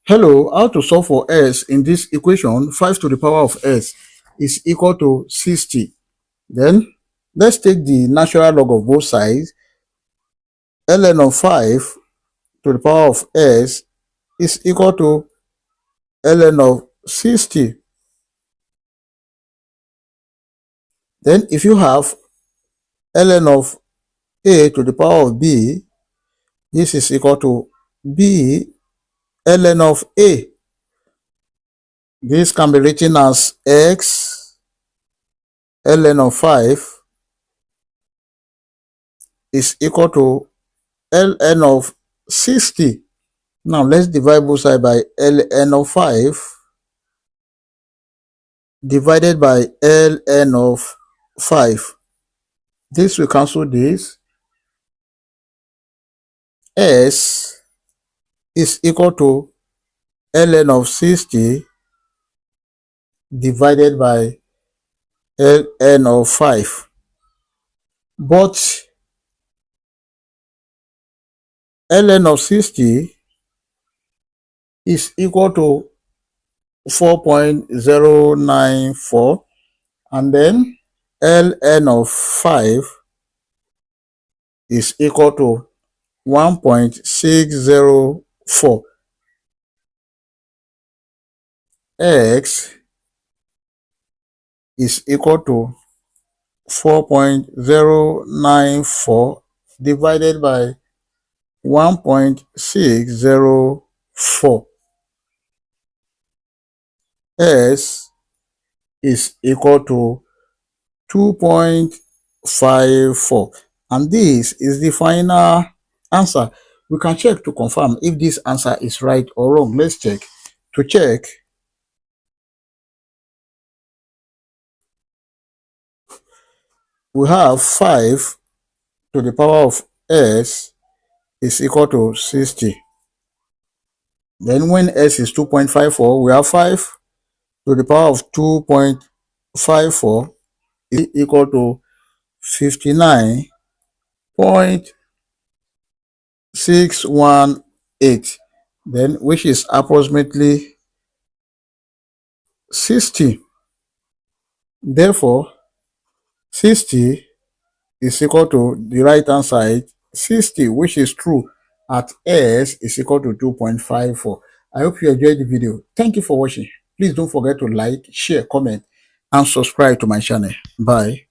Hello, how to solve for s in this equation? 5 to the power of s is equal to 60. Then let's take the natural log of both sides. Ln of 5 to the power of s is equal to ln of 60. Then if you have ln of a to the power of b, this is equal to b ln of a. This can be written as x ln of 5 is equal to ln of 60. Now let's divide both sides by ln of 5 divided by ln of 5. This will cancel this. S is equal to ln of 60 divided by ln of 5. But ln of 60 is equal to 4.094, and then ln of 5 is equal to 1.604. X is equal to 4.094 divided by 1.604. S is equal to 2.54, and this is the final answer. We can check to confirm if this answer is right or wrong. Let's check. To check, we have 5 to the power of s is equal to 60. Then when s is 2.54, we have 5 to the power of 2.54 is equal to 59.618, then which is approximately 60. Therefore, 60 is equal to the right hand side 60, which is true at s is equal to 2.54. I hope you enjoyed the video. Thank you for watching. Please don't forget to like, share, comment, and subscribe to my channel. Bye.